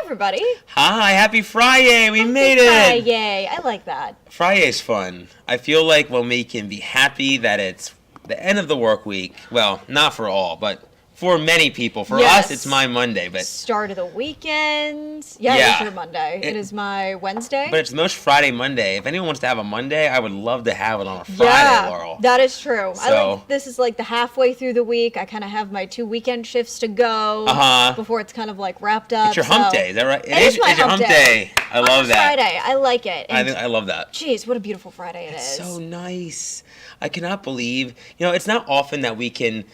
everybody. Hi, happy Friday. We made it. Friday. I like that. Friday's fun. I feel like when we can be happy that it's the end of the work week. Well, not for all, but for many people. For us, it's my Monday. But start of the weekend. Yeah, it is your Monday. It is my Wednesday. But it's the most Friday Monday. If anyone wants to have a Monday, I would love to have it on a Friday, Laurel. That is true. So, this is like the halfway through the week. I kind of have my 2 weekend shifts to go before it's kind of like wrapped up. It's your hump day. Is that right? It is your hump day. I love that. Friday. I like it. I love that. Jeez, what a beautiful Friday it is. It's so nice. I cannot believe, it's not often that we can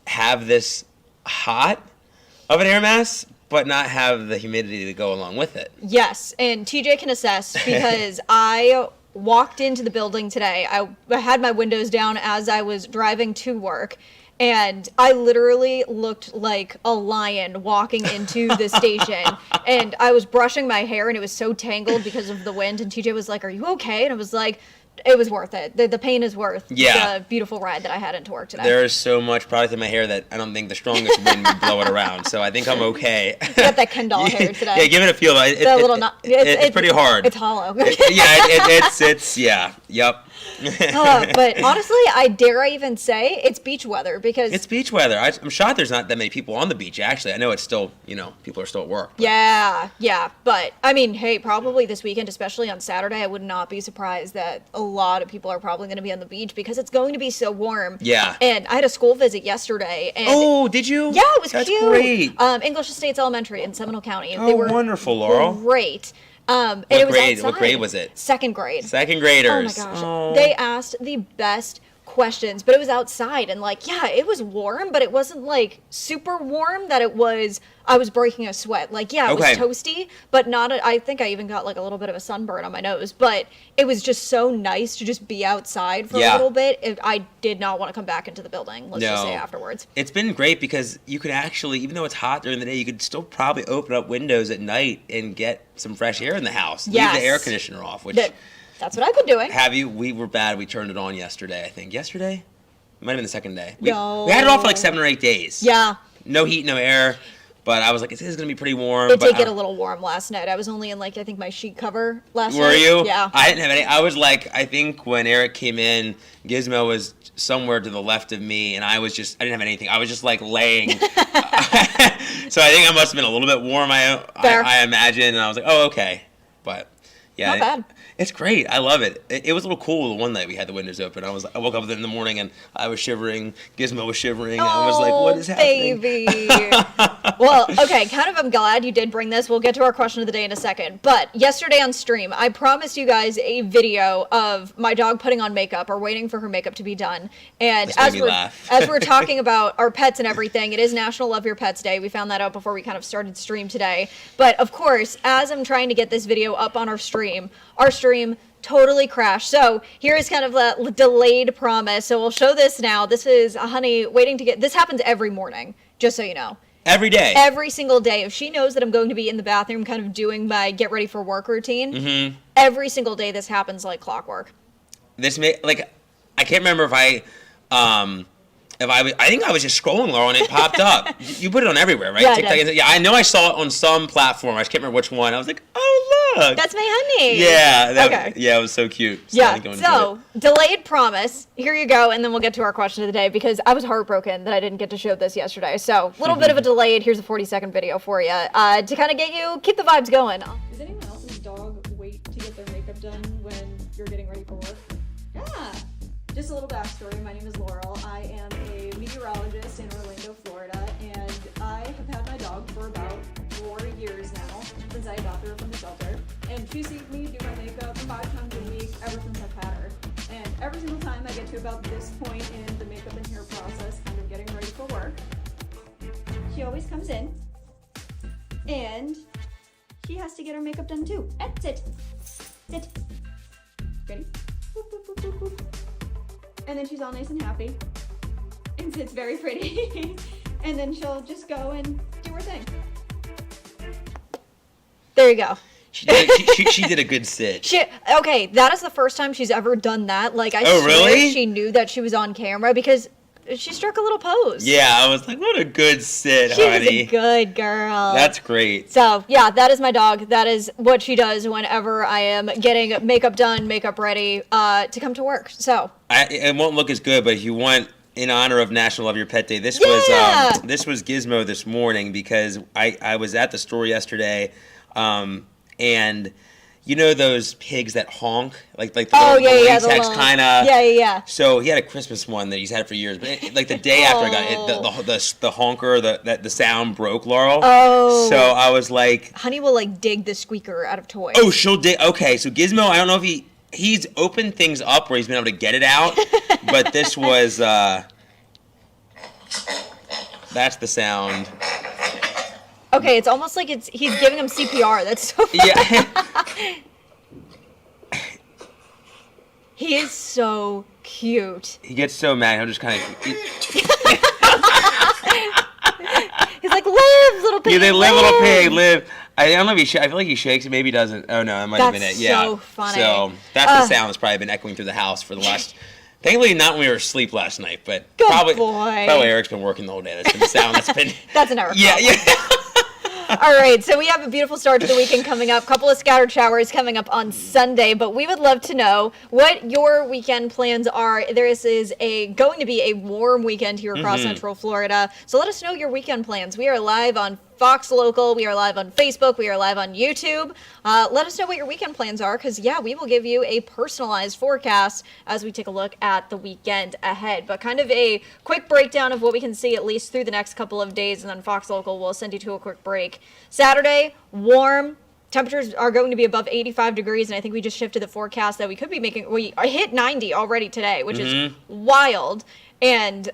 have this hot of an air mass, but not have the humidity to go along with it. Yes, and TJ can assess because I walked into the building today. I had my windows down as I was driving to work, and I literally looked like a lion walking into the station. And I was brushing my hair, and it was so tangled because of the wind, and TJ was like, "Are you okay?" And I was like, it was worth it. The pain is worth the beautiful ride that I had into work today. There is so much product in my hair that I don't think the strongest wind would blow it around. So I think I'm okay. You got that Ken doll hair today. Yeah, give it a feel. It's pretty hard. It's hollow. Yep. But honestly, I even say it's beach weather because it's beach weather. I'm shocked there's not that many people on the beach. Actually, I know it's still, people are still at work. But. Yeah. But I mean, hey, probably this weekend, especially on Saturday, I would not be surprised that a lot of people are probably going to be on the beach because it's going to be so warm. Yeah. And I had a school visit yesterday. And oh, did you? Yeah, it was That's cute. Great. English Estates Elementary in Seminole County. Oh, they were wonderful, Laurel. Great. And what it was grade? outside. What grade was it? Second grade. Second graders. Oh my gosh. Oh. They asked the best questions, but it was outside, and it was warm, but it wasn't super warm that I was breaking a sweat. It was toasty, but not I think I even got a little bit of a sunburn on my nose, but it was just so nice to just be outside for a little bit. I did not want to come back into the building, let's just say afterwards. It's been great because you could actually, even though it's hot during the day, you could still probably open up windows at night and get some fresh air in the house. Yes. Leave the air conditioner off, which... That's what I've been doing. Have you? We were bad. We turned it on yesterday, I think. Yesterday? It might have been the second day. No. We had it off for 7 or 8 days. Yeah. No heat, no air. But I was like, this is going to be pretty warm. It did get a little warm last night. I was only in, I think my sheet cover last night. Were you? Yeah. I didn't have any. I was I think when Eric came in, Gizmo was somewhere to the left of me, and I didn't have anything. I was just, laying. So I think I must have been a little bit warm, I imagine. And I was like, oh, okay. But, yeah. Not bad. It's great. I love it. It was a little cool the one night we had the windows open. I woke up in the morning and I was shivering. Gizmo was shivering. And I was like, what is happening? Baby. Well, okay, I'm glad you did bring this. We'll get to our question of the day in a second. But yesterday on stream, I promised you guys a video of my dog putting on makeup or waiting for her makeup to be done. And as we're talking about our pets and everything, it is National Love Your Pets Day. We found that out before we kind of started stream today. But of course, as I'm trying to get this video up on our stream totally crashed. So here is kind of a delayed promise. So we'll show this now. This is a honey waiting to get, this happens every morning, just so you know. Every day? Every single day. If she knows that I'm going to be in the bathroom kind of doing my get ready for work routine, every single day this happens like clockwork. I can't remember if I think I was just scrolling, Laura, and it popped up. You put it on everywhere, right? Yeah, TikTok. Yeah, I know I saw it on some platform. I just can't remember which one. I was like, oh, look. That's my honey. Yeah. Yeah, it was so cute. So delayed promise. Here you go, and then we'll get to our question of the day because I was heartbroken that I didn't get to show this yesterday. So a little bit of a delayed. Here's a 40-second video for you to kind of keep the vibes going. Does anyone else's dog wait to get their makeup done when you're getting ready for work? Yeah. Just a little backstory. My name is Laurel. I am a meteorologist in Orlando, Florida, and I have had my dog for about 4 years now, since I adopted her from the shelter. And she sees me do my makeup 5 times a week ever since I've had her. And every single time I get to about this point in the makeup and hair process, kind of getting ready for work, she always comes in, and she has to get her makeup done too. Sit. Ready? Boop, boop, boop, boop, boop. And then she's all nice and happy and sits very pretty. And then she'll just go and do her thing. There you go. She did a good sit. Okay, that is the first time she's ever done that. I swear really? She knew that she was on camera because she struck a little pose. Yeah, I was like, what a good sit, She honey. was a good girl. That's great. So, yeah, that is my dog. That is what she does whenever I am getting makeup done, makeup ready to come to work. So, It won't look as good, but if you want, in honor of National Love Your Pet Day, this was Gizmo this morning because I was at the store yesterday, and you know those pigs that honk, like the latex kind of. Yeah. So he had a Christmas one that he's had for years, but like the day after I got it, the honker, the sound broke, Laurel. Oh. So I was like, Honey will like dig the squeaker out of toys. oh, she'll dig. Okay, so Gizmo, I don't know if he's opened things up where he's been able to get it out, but this was that's the sound. Okay, it's almost like he's giving him CPR. That's so funny. Yeah. He is so cute. He gets so mad. He'll just kind of. He's like, live, little pig. Yeah, they live, little pig, live. I don't know if I feel like he shakes. Maybe he doesn't. Oh no, that might have been it. Yeah. So funny. So that's the sound that's probably been echoing through the house for the last. Thankfully, not when we were asleep last night, but Good probably boy. Eric's been working the whole day. That's been the sound that's been. That's an Eric. Yeah. All right, so we have a beautiful start to the weekend coming up. Couple of scattered showers coming up on Sunday, but we would love to know what your weekend plans are. This is going to be a warm weekend here across Central Florida, so let us know your weekend plans. We are live on Fox Local. We are live on Facebook. We are live on YouTube. Let us know what your weekend plans are because, yeah, we will give you a personalized forecast as we take a look at the weekend ahead. But kind of a quick breakdown of what we can see at least through the next couple of days, and then Fox Local will send you to a quick break. Saturday, warm. Temperatures are going to be above 85 degrees, and I think we just shifted the forecast that we could be we hit 90 already today, which is wild. And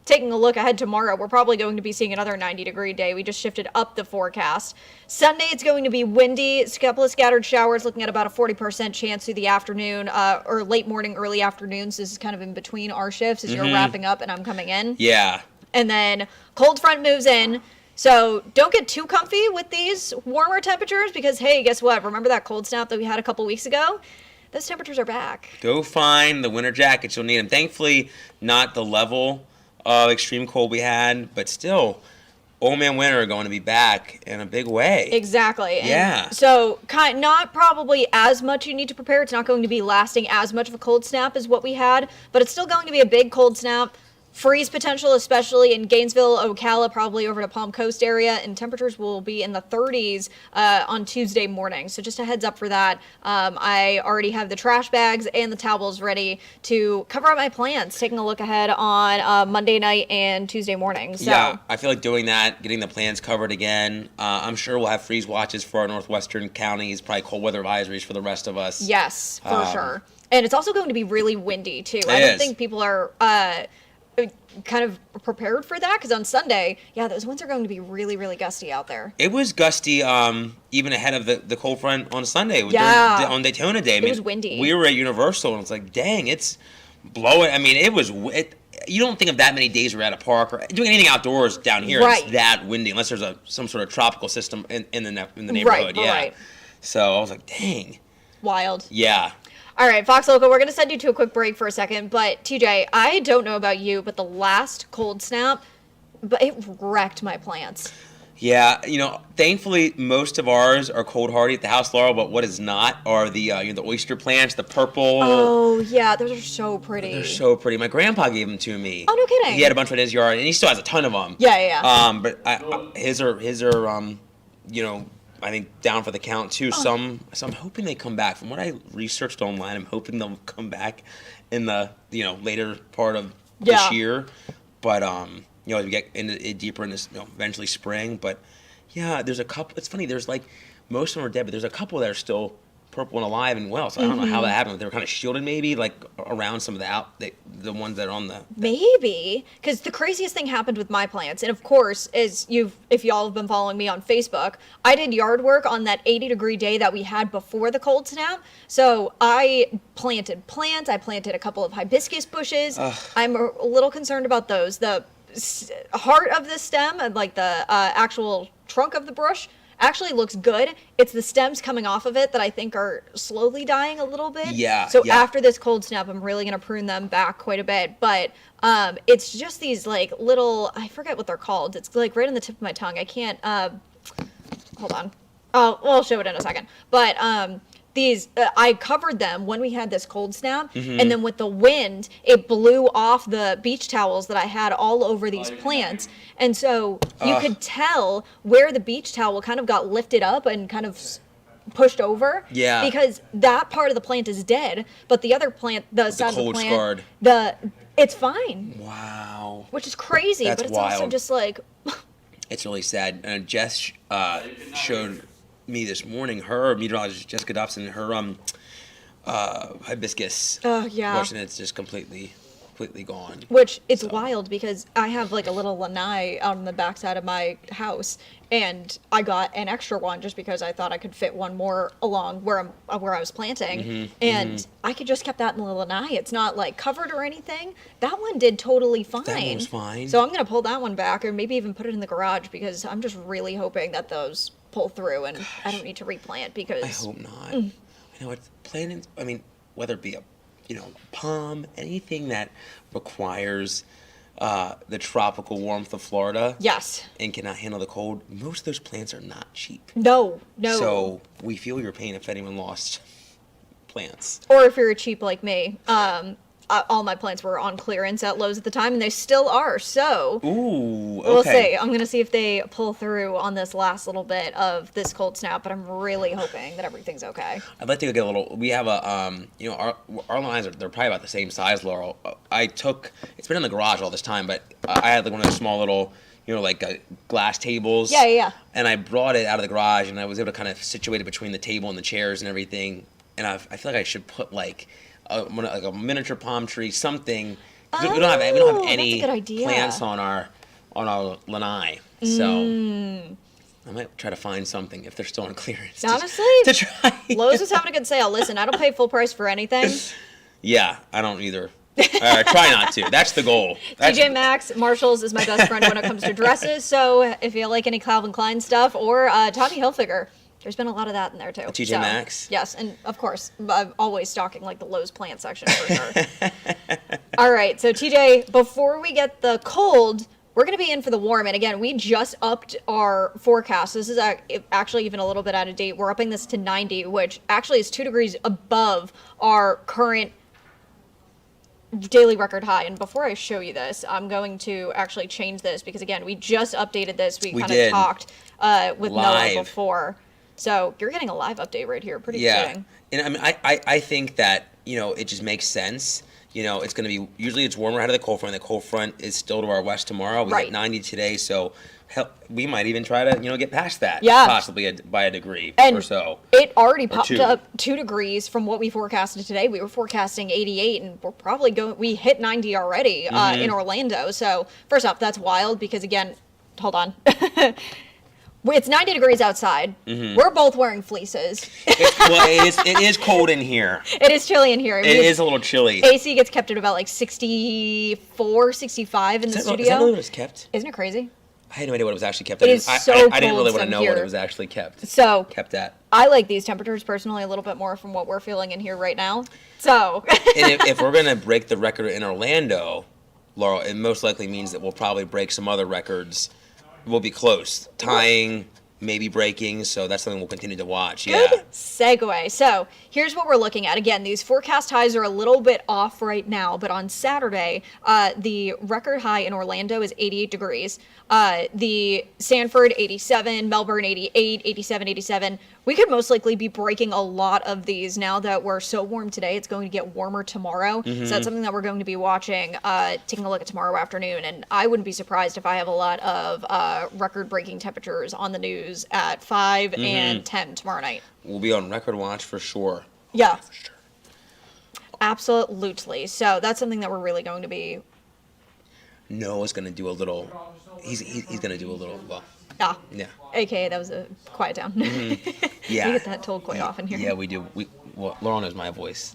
taking a look ahead tomorrow, we're probably going to be seeing another 90-degree day. We just shifted up the forecast. Sunday, it's going to be windy. A couple of scattered showers, looking at about a 40% chance through the afternoon or late morning, early afternoons. This is kind of in between our shifts as you're wrapping up and I'm coming in. Yeah. And then cold front moves in. So don't get too comfy with these warmer temperatures because, hey, guess what? Remember that cold snap that we had a couple weeks ago? Those temperatures are back. Go find the winter jackets. You'll need them. Thankfully, not the level of extreme cold we had, but still, old man winter are going to be back in a big way. Exactly. Yeah. And so not probably as much you need to prepare. It's not going to be lasting as much of a cold snap as what we had, but it's still going to be a big cold snap. Freeze potential, especially in Gainesville, Ocala, probably over to Palm Coast area, and temperatures will be in the 30s on Tuesday morning. So just a heads up for that. I already have the trash bags and the towels ready to cover up my plants, taking a look ahead on Monday night and Tuesday morning. So. Yeah, I feel like doing that, getting the plans covered again. I'm sure we'll have freeze watches for our northwestern counties, probably cold weather advisories for the rest of us. Yes, for sure. And it's also going to be really windy, too. I don't think people are kind of prepared for that because on Sunday, yeah, those winds are going to be really, really gusty out there. It was gusty even ahead of the cold front on Sunday. Yeah. On Daytona Day. I mean, it was windy. We were at Universal and it's like, dang, it's blowing. I mean, you don't think of that many days we're at a park or doing anything outdoors down here. Right. It's that windy unless there's some sort of tropical system in the neighborhood. Right, yeah. right. So I was like, dang. Wild. Yeah. All right, Fox Local, we're going to send you to a quick break for a second. But, TJ, I don't know about you, but the last cold snap, but it wrecked my plants. Yeah, thankfully most of ours are cold hardy at the house, Laurel. But what is not are the the oyster plants, the purple. Oh yeah, those are so pretty. They're so pretty. My grandpa gave them to me. Oh no kidding. He had a bunch in his yard, and he still has a ton of them. Yeah. But his are I think down for the count too. So I'm hoping they come back. From what I researched online, I'm hoping they'll come back in the later part of this year. But as we get into it deeper in this, eventually spring. But yeah, there's a couple. It's funny. There's like most of them are dead, but there's a couple that are still purple and alive and well. So I don't know how that happened. They were kind of shielded, maybe like around some of the ones that are on the. Maybe because the craziest thing happened with my plants, and of course, if y'all have been following me on Facebook, I did yard work on that 80-degree day that we had before the cold snap. So I planted plants. I planted a couple of hibiscus bushes. I'm a little concerned about those. The heart of the stem and like the actual trunk of the bush actually looks good. It's the stems coming off of it that I think are slowly dying a little bit. Yeah, So yeah. after this cold snap, I'm really going to prune them back quite a bit. But it's just these like little, I forget what they're called. It's like right on the tip of my tongue. I can't, hold on. Oh, well, I'll show it in a second. But these, I covered them when we had this cold snap, and then with the wind, it blew off the beach towels that I had all over these plants. And so you could tell where the beach towel kind of got lifted up and kind of pushed over. Yeah. Because that part of the plant is dead, but the other plant, the side of the cold plant, scarred. it's fine. Wow. Which is crazy, That's but it's also wild. just like, It's really sad. Jess showed me this morning, her meteorologist Jessica Dobson, her hibiscus. oh yeah. Bush, and it's just completely gone. Which it's So. wild because I have like a little lanai out on the backside of my house, and I got an extra one just because I thought I could fit one more along where I was planting, and I could just kept that in the lanai. It's not like covered or anything. That one did totally fine. That one was fine. So I'm gonna pull that one back, or maybe even put it in the garage because I'm just really hoping that those pull through and I don't need to replant because I hope not. I know it's planting. I mean, whether it be a palm, anything that requires the tropical warmth of Florida yes, and cannot handle the cold, most of those plants are not cheap. no. So we feel your pain if anyone lost plants. Or if you're cheap like me, all my plants were on clearance at Lowe's at the time, and they still are. So Ooh, okay. we'll see. I'm gonna see if they pull through on this last little bit of this cold snap, but I'm really hoping that everything's okay. I'd like to get a little. We have a our lines they're probably about the same size, Laurel. It's been in the garage all this time, but I had like one of those small little like glass tables. Yeah. And I brought it out of the garage, and I was able to kind of situate it between the table and the chairs and everything. And I feel like I should put like a miniature palm tree, something. 'Cause we don't have that's a any good idea. plants on our lanai, so I might try to find something if they're still on clearance. Honestly, to try. Lowe's is having a good sale. Listen, I don't pay full price for anything. Yeah, I don't either. Try not to. That's the goal. TJ Maxx, Marshalls is my best friend when it comes to dresses. So if you like any Calvin Klein stuff or Tommy Hilfiger, there's been a lot of that in there too. TJ Maxx? Yes, and of course, I'm always stocking like the Lowe's plant section for sure. All right, so TJ, before we get the cold, we're going to be in for the warm. And again, we just upped our forecast. This is actually even a little bit out of date. We're upping this to 90, which actually is 2 degrees above our current daily record high. And before I show you this, I'm going to actually change this because again, we just updated this. We kind of talked with Live. Noah before. So you're getting a live update right here. Pretty Yeah. exciting. And I mean, I think that, it just makes sense. It's going to be, usually it's warmer ahead of the cold front. The cold front is still to our west tomorrow. We Right. hit 90 today, so we might even try to, get past that. Yeah. Possibly by a degree And or so. it already popped 2. up 2 degrees from what we forecasted today. We were forecasting 88, and we're probably we hit 90 already in Orlando. So first off, that's wild because again, hold on. It's 90 degrees outside. We're both wearing fleeces. It is cold in here. It is chilly in here. It is a little chilly. AC gets kept at about like 64, 65 in the studio. Is that really what it's kept? Isn't it crazy? I had no idea what it was actually kept. It is I so didn't cold really want to from know what here. it was actually kept. So Kept at. I like these temperatures personally a little bit more from what we're feeling in here right now. So And if we're going to break the record in Orlando, Laurel, it most likely means that we'll probably break some other records. We'll be close. Tying, maybe breaking, so that's something we'll continue to watch. Good Yeah. segue. So here's what we're looking at. Again, these forecast highs are a little bit off right now, but on Saturday, the record high in Orlando is 88 degrees. The Sanford, 87, Melbourne, 88, 87, 87. We could most likely be breaking a lot of these now that we're so warm today. It's going to get warmer tomorrow. So that's something that we're going to be watching, taking a look at tomorrow afternoon. And I wouldn't be surprised if I have a lot of record-breaking temperatures on the news at 5 and 10 tomorrow night. We'll be on record watch for sure. Yeah. For sure. Absolutely. So that's something that we're really going to be. Noah's going to do a little. He's going to do a little. Well, yeah. AKA, that was a quiet down. Yeah. We get that told quite often here. Yeah, we do. Well, Laurel knows my voice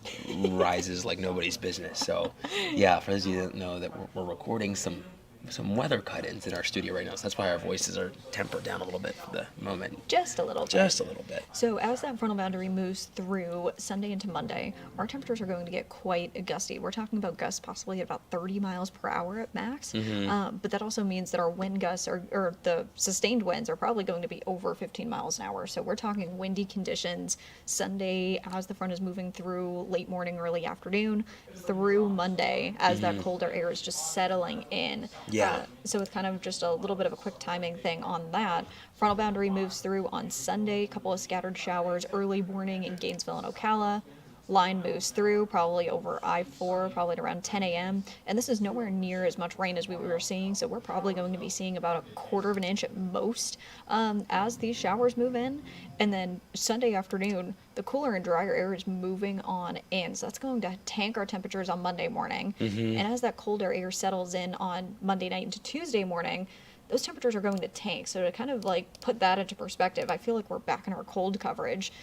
rises like nobody's business. So, yeah, for those of you that know that we're recording some some weather cut-ins in our studio right now, so that's why our voices are tempered down a little bit for the moment. Just a little bit. Just a little bit. So as that frontal boundary moves through Sunday into Monday, our temperatures are going to get quite gusty. We're talking about gusts possibly at about 30 miles per hour at max. But that also means that our wind gusts or the sustained winds are probably going to be over 15 miles an hour. So we're talking windy conditions Sunday as the front is moving through late morning, early afternoon, through Monday as that colder air is just settling in. Yeah. So it's kind of just a little bit of a quick timing thing on that. Frontal boundary moves through on Sunday, a couple of scattered showers early morning in Gainesville and Ocala. Line moves through probably over I-4, probably at around 10 a.m. And this is nowhere near as much rain as we were seeing, so we're probably going to be seeing about 1/4 of an inch at most as these showers move in. And then Sunday afternoon, the cooler and drier air is moving on in, so that's going to tank our temperatures on Monday morning. And as that colder air settles in on Monday night into Tuesday morning, those temperatures are going to tank. So to kind of like put that into perspective, I feel like we're back in our cold coverage.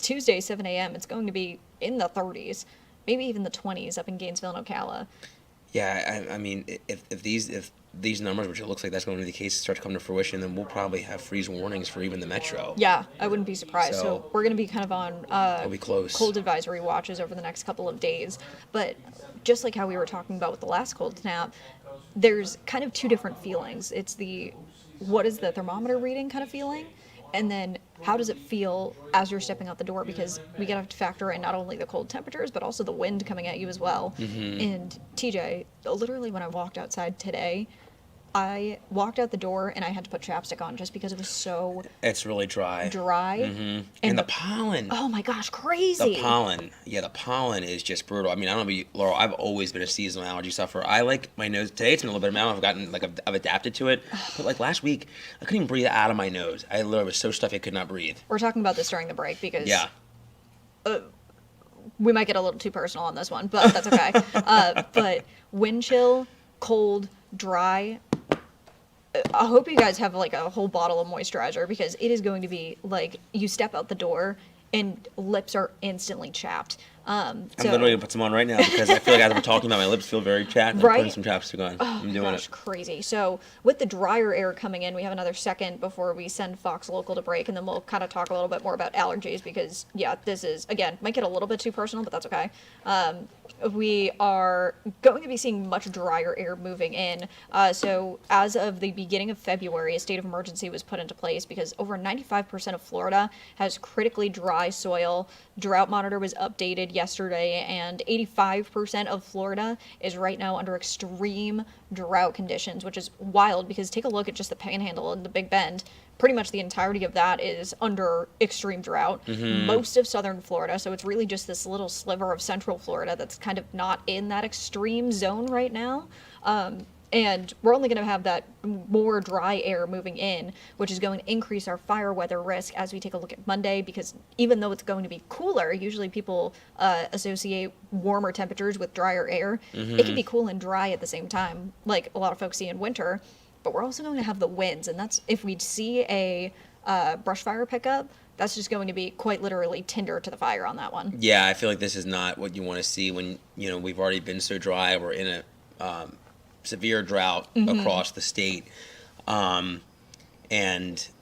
Tuesday, 7 a.m., it's going to be in the 30s, maybe even the 20s up in Gainesville and Ocala. Yeah, I mean, if these numbers, which it looks like that's going to be the case, start to come to fruition, then we'll probably have freeze warnings for even the metro. Yeah, I wouldn't be surprised. So So we're going to be kind of on I'll be close. cold advisory watches over the next couple of days. But just like how we were talking about with the last cold snap, there's kind of two different feelings. It's the what is the thermometer reading kind of feeling, and then how does it feel as you're stepping out the door? Because we gotta have to factor in not only the cold temperatures, but also the wind coming at you as well. And TJ, literally when I walked outside today, I walked out the door and I had to put chapstick on just because it was so It's really dry. dry. And the pollen. Oh my gosh, crazy. The pollen. Yeah, the pollen is just brutal. I mean, I don't know, Laurel, I've always been a seasonal allergy sufferer. I like my nose. Today it's been a little bit of I've gotten, like, I've adapted to it. But, like, last week, I couldn't even breathe out of my nose. I literally was so stuffy I could not breathe. We're talking about this during the break because Yeah. we might get a little too personal on this one, but that's okay. But wind chill, cold, dry. I hope you guys have like a whole bottle of moisturizer because it is going to be like you step out the door and lips are instantly chapped. I'm literally gonna put some on right now because I feel like as we're talking about, my lips feel very chapped. I'm Right? putting some chapstick on. I'm doing Gosh, it. crazy. So with the drier air coming in, we have another second before we send Fox Local to break, and then we'll kind of talk a little bit more about allergies because, yeah, this is, again, might get a little bit too personal, but that's okay. We are going to be seeing much drier air moving in. So as of the beginning of February, a state of emergency was put into place because over 95% of Florida has critically dry soil. Drought monitor was updated yesterday, and 85% of Florida is right now under extreme drought conditions, which is wild because take a look at just the Panhandle and the Big Bend. Pretty much the entirety of that is under extreme drought. Most of southern Florida, so it's really just this little sliver of central Florida that's kind of not in that extreme zone right now. And we're only going to have that more dry air moving in, which is going to increase our fire weather risk as we take a look at Monday, because even though it's going to be cooler, usually people associate warmer temperatures with drier air. It can be cool and dry at the same time, like a lot of folks see in winter. But we're also going to have the winds, and that's if we see a brush fire pickup, that's just going to be quite literally tinder to the fire on that one. Yeah, I feel like this is not what you want to see when, we've already been so dry. We're in a severe drought across the state. And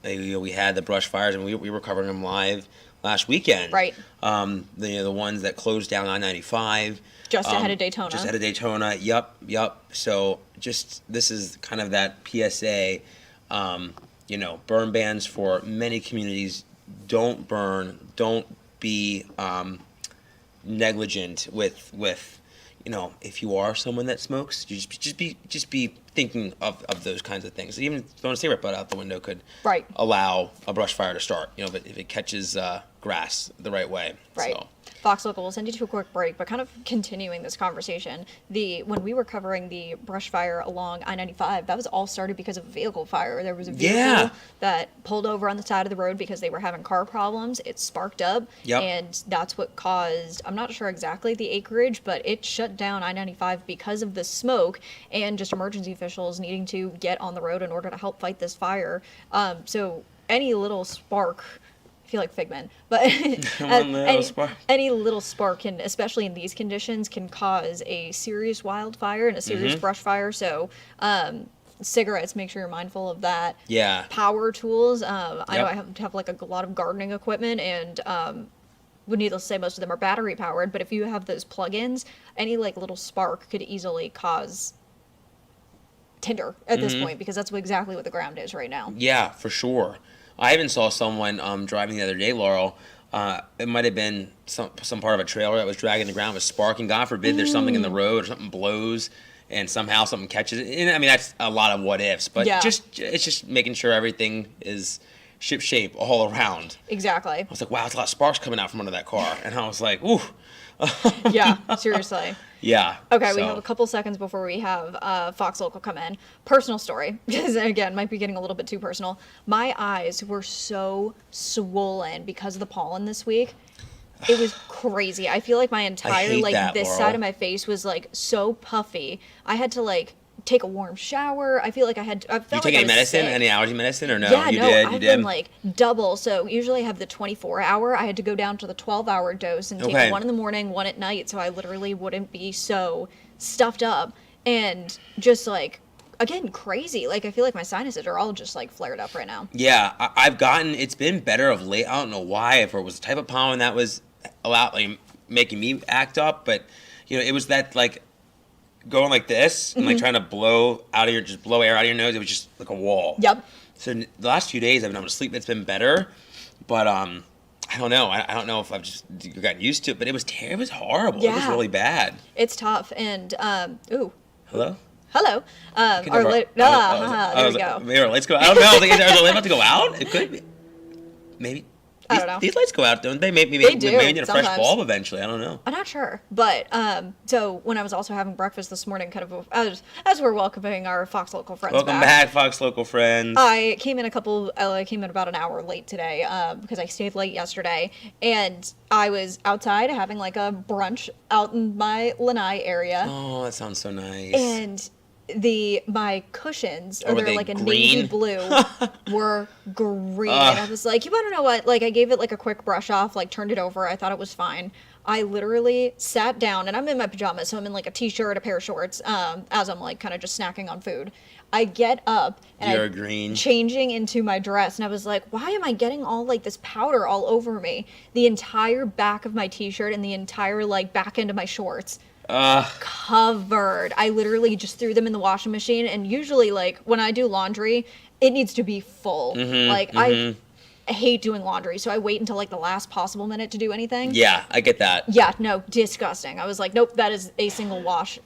we had the brush fires, and we were covering them live last weekend. Right. The ones that closed down I-95. Just ahead of Daytona. Just ahead of Daytona. Yep. So this is kind of that PSA. Burn bans for many communities. Don't burn. Don't be negligent with if you are someone that smokes, you just be thinking of those kinds of things. Even throwing a cigarette butt out the window could allow a brush fire to start. But if it catches grass the right way. Right. So. Fox Local, we'll send you to a quick break, but kind of continuing this conversation, when we were covering the brush fire along I-95, that was all started because of a vehicle fire. There was a vehicle that pulled over on the side of the road because they were having car problems. It sparked up, and that's what caused, I'm not sure exactly the acreage, but it shut down I-95 because of the smoke and just emergency officials needing to get on the road in order to help fight this fire. So any little spark feel like Figment, but One little spark. any little spark can, especially in these conditions, can cause a serious wildfire and a serious brush fire. So, cigarettes, make sure you're mindful of that. Yeah. Power tools. I know Yep. I have like a lot of gardening equipment, and would needless to say, most of them are battery powered. But if you have those plug-ins, any like little spark could easily cause tinder at this point, because that's exactly what the ground is right now. Yeah, for sure. I even saw someone driving the other day, Laurel. It might have been some part of a trailer that was dragging the ground, was sparking. God forbid there's something in the road or something blows and somehow something catches it. And I mean, that's a lot of what ifs, but Yeah. it's just making sure everything is ship shape all around. Exactly. I was like, wow, it's a lot of sparks coming out from under that car. And I was like, ooh. Yeah, seriously. Yeah. Okay, we so- have a couple seconds before we have Fox Local come in. Personal story, because again, might be getting a little bit too personal. My eyes were so swollen because of the pollen this week. It was crazy. I feel like my entire hate like that, this Laurel. side of my face was like so puffy. I had to like take a warm shower. I feel like I You felt take like I any was medicine, sick. any allergy medicine, or no? Yeah, you no, did. I've You been did. like double. So usually I have the 24-hour. I had to go down to the 12-hour dose and take Okay. one in the morning, one at night, so I literally wouldn't be so stuffed up and just like, again, crazy. Like I feel like my sinuses are all just like flared up right now. Yeah, I've gotten. It's been better of late. I don't know why. If it was the type of pollen that was like making me act up, but it was that like going like this and like trying to blow air out of your nose. It was just like a wall. Yep. So the last few days I've been able to sleep. It's been better, but I don't know. I don't know if I've just gotten used to it, but it was horrible. It was Yeah. really bad. It's tough. And ooh, Hello. hello. Could Our never- lit- I was- there we like, go. Maybe our lights go. I don't know. I was like, are the lights about to go out? It could be. Maybe. I don't know. These lights go out, don't they? Maybe They do, maybe need a fresh sometimes. bulb eventually. I don't know. I'm not sure, but so when I was also having breakfast this morning, kind of as we're welcoming our Fox Local friends Welcome back, Fox Local friends. I came in about an hour late today because I stayed late yesterday, and I was outside having like a brunch out in my lanai area, Oh, that sounds so nice. and my cushions, Oh, were they're they like a green? navy blue, were green. And I was like, you want to know what? Like I gave it like a quick brush off, like turned it over. I thought it was fine. I literally sat down, and I'm in my pajamas, so I'm in like a t-shirt, a pair of shorts, as I'm like kind of just snacking on food. I get up and You're I'm green. changing into my dress, and I was like, why am I getting all like this powder all over me? The entire back of my t-shirt and the entire like back end of my shorts covered. I literally just threw them in the washing machine, and usually like when I do laundry, it needs to be full. I hate doing laundry, so I wait until like the last possible minute to do anything. Yeah, I get that. Yeah, no, disgusting. I was like, nope, that is a single wash.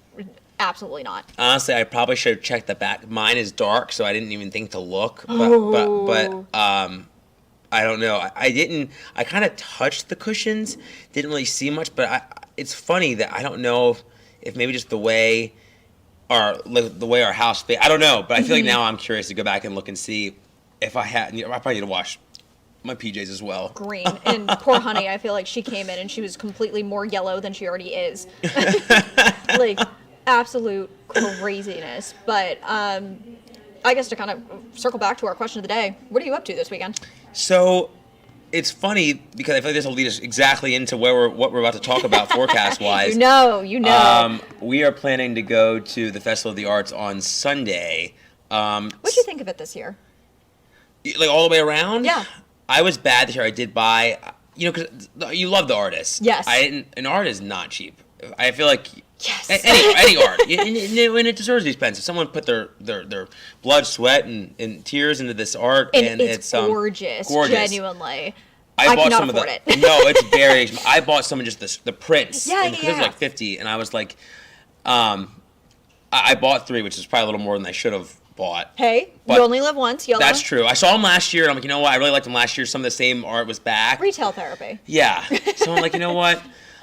Absolutely not. Honestly, I probably should have checked the back. Mine is dark, so I didn't even think to look. But I don't know. I didn't. I kind of touched the cushions. Didn't really see much, but it's funny that I don't know if maybe just the way our house. I don't know, but I feel like now I'm curious to go back and look and see if I had. I probably need to wash my PJs as well. Green. And poor Honey, I feel like she came in and she was completely more yellow than she already is. Like, absolute craziness. But I guess to kind of circle back to our question of the day, what are you up to this weekend? So it's funny because I feel like this will lead us exactly into what we're about to talk about forecast wise. You know. We are planning to go to the Festival of the Arts on Sunday. What'd you think of it this year? Like all the way around? Yeah. I was bad this year. I did buy, because you love the artists. Yes. An art is not cheap. I feel like Yes. any art, and it deserves to be expensive. Someone put their blood, sweat, and tears into this art, And, it's gorgeous. Genuinely. I bought cannot some of afford it. it. No, it's very expensive. I bought some of just the prints. Yeah, and because it was yeah. like 50, and I was like, I bought 3, which is probably a little more than I should have bought. Hey, But you only live once, YOLO. That's true. I saw them last year, and I'm like, you know what? I really liked them last year. Some of the same art was back. Retail therapy. Yeah. So I'm like, you know what?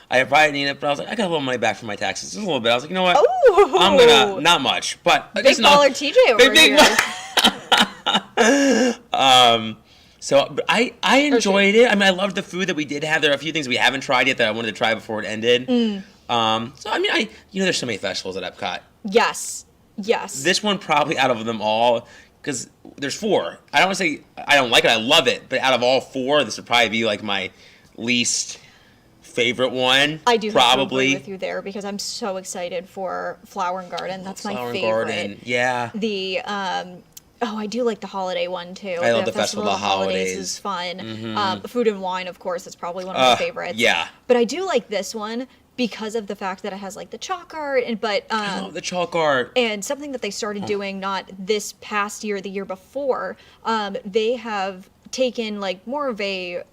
I probably need it, but I was like, I got a little money back from my taxes. Just a little bit. I was like, you know what? Ooh. I'm gonna, not much, but Big just enough. baller TJ over here. So but I enjoyed it. I mean, I loved the food that we did have. There are a few things we haven't tried yet that I wanted to try before it ended. So I mean, there's so many festivals at Epcot. Yes. This one probably out of them all because there's 4. I don't want to say I don't like it. I love it. But out of all 4, this would probably be like my least favorite one. I do probably agree with you there because I'm so excited for Flower and Garden. That's my Flower and favorite. Garden. Yeah. The I do like the holiday one too. I love the Festival of the Holidays. Is fun. Mm-hmm. Food and Wine, of course, is probably one of my favorites. Yeah. But I do like this one because of the fact that it has like the chalk art I love the chalk art. and something that they started doing not this past year, the year before, they have taken like more of a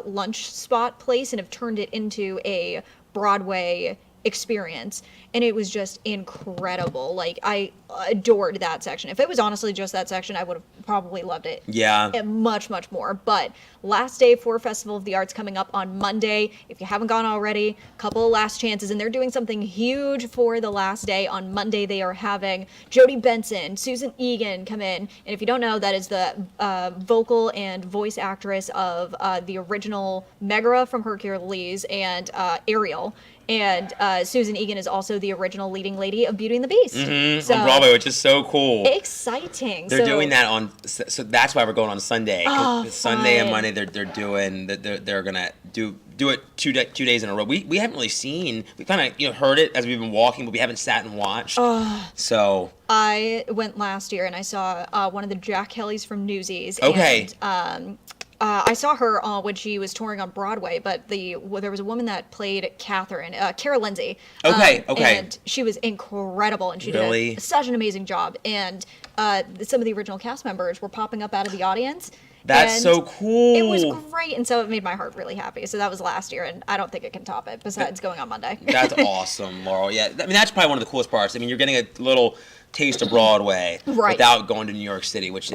lunch spot place and have turned it into a Broadway experience, and it was just incredible. Like, I adored that section. If it was honestly just that section, I would have probably loved it. Yeah. And much more. But last day for Festival of the Arts coming up on Monday. If you haven't gone already, couple of last chances, and they're doing something huge for the last day. On Monday, they are having Jodie Benson, Susan Egan come in, and if you don't know, that is the vocal and voice actress of the original Megara from Hercules and Ariel. And Susan Egan is also the original leading lady of Beauty and the Beast. Mm-hmm. On Broadway, which is so cool. Exciting. They're doing that on, so that's why we're going on Sunday. Oh, Sunday and fun. Monday, they're gonna do it 2 days in a row. We haven't really seen. We kind of heard it as we've been walking, but we haven't sat and watched. So I went last year and I saw one of the Jack Kellys from Newsies. Okay. And, I saw her when she was touring on Broadway, but there was a woman that played Catherine, Cara Lindsay. Okay. And she was incredible, and she Really? did such an amazing job. And some of the original cast members were popping up out of the audience. That's and so cool. It was great, and so it made my heart really happy. So that was last year, and I don't think it can top it, besides going on Monday. That's awesome, Laurel. Yeah, I mean, that's probably one of the coolest parts. I mean, you're getting a little taste of Broadway without going to New York City, which,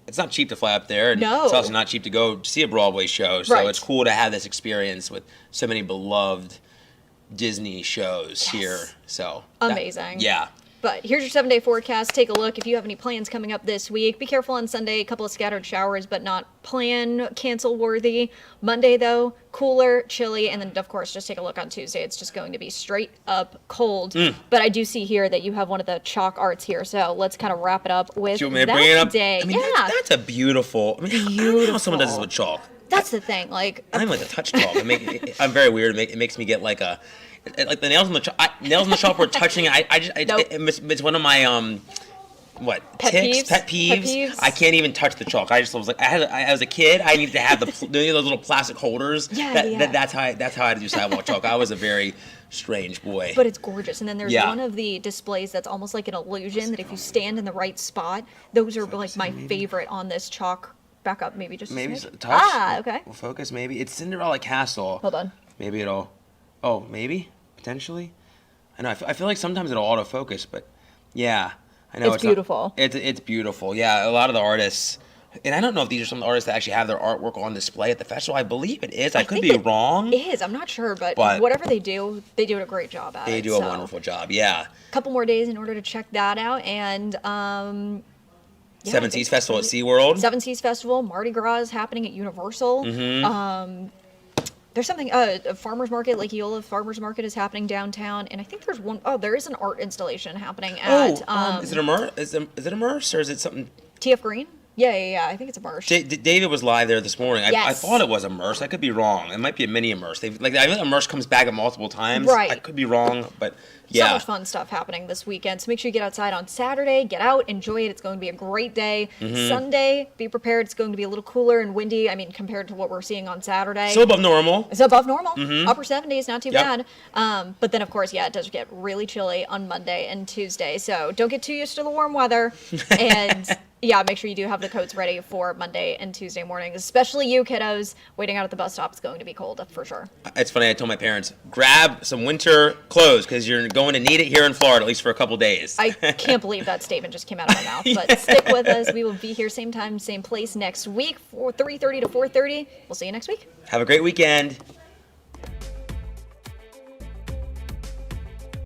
it's not cheap to fly up there. And No. It's also not cheap to go see a Broadway show. So Right. it's cool to have this experience with so many beloved Disney shows here. So Amazing. Yeah. But here's your 7-day forecast. Take a look. If you have any plans coming up this week, be careful on Sunday. A couple of scattered showers, but not plan cancel worthy. Monday, though, cooler, chilly, and then, of course, just take a look on Tuesday. It's just going to be straight up cold. But I do see here that you have one of the chalk arts here, so let's kind of wrap it up with Do you want me to that bring it up? day. I mean, that's a beautiful. I mean, I don't know how someone does this with chalk. That's the thing. Like, I don't like to touch chalk. I'm very weird. It makes me get like the nails on the chalk. Nails on the chalk. We're touching. Nope. It's one of my Pet tics, peeves? pet peeves. I can't even touch the chalk. I just was like, as a kid, I needed to have those little plastic holders. That's how I had to do sidewalk chalk. I was a very strange boy. but it's gorgeous. And then there's Yeah. one of the displays that's almost like an illusion that if you stand in the right spot, those are like my favorite on this chalk. Back up, maybe just a Maybe smidge. touch. Okay. We'll focus. Maybe it's Cinderella Castle. Hold on. Maybe it'll. Oh, maybe potentially. I know. I feel like sometimes it'll autofocus, but yeah, I know It's not- beautiful. It's beautiful. Yeah, a lot of the artists, and I don't know if these are some of the artists that actually have their artwork on display at the festival. I believe it is. I could think be it wrong. is. I'm not sure, but But- whatever they do a great job at it. They do a So, wonderful job. Yeah. couple more days in order to check that out, and yeah, Seven I think Seas Festival at SeaWorld. Seven Seas Festival, Mardi Gras is happening at Universal. Mm-hmm. There's something a farmers market, Lake Eola Farmers Market is happening downtown, and I think there's one. Oh, there is an art installation happening at Is it immerse or is it something? TF Green. Yeah. I think it's a marsh. David was live there this morning. I Yes. thought it was immerse. I could be wrong. It might be a mini immerse. I think immerse comes back multiple times. Right. I could be wrong, but So yeah. much fun stuff happening this weekend. So make sure you get outside on Saturday. Get out, enjoy it. It's going to be a great day. Mm-hmm. Sunday, be prepared. It's going to be a little cooler and windy. I mean, compared to what we're seeing on Saturday. Still above normal. It's above normal. Upper 70s, not too Yep. bad. But then, of course, it does get really chilly on Monday and Tuesday. So don't get too used to the warm weather. And yeah, make sure you do have the coats ready for Monday and Tuesday mornings, especially you kiddos waiting out at the bus stop. It's going to be cold for sure. It's funny. I told my parents, grab some winter clothes because you're going to need it here in Florida at least for a couple days. I can't believe that statement just came out of my mouth. But stick with us. We will be here same time, same place next week, 3:30 to 4:30. We'll see you next week. Have a great weekend.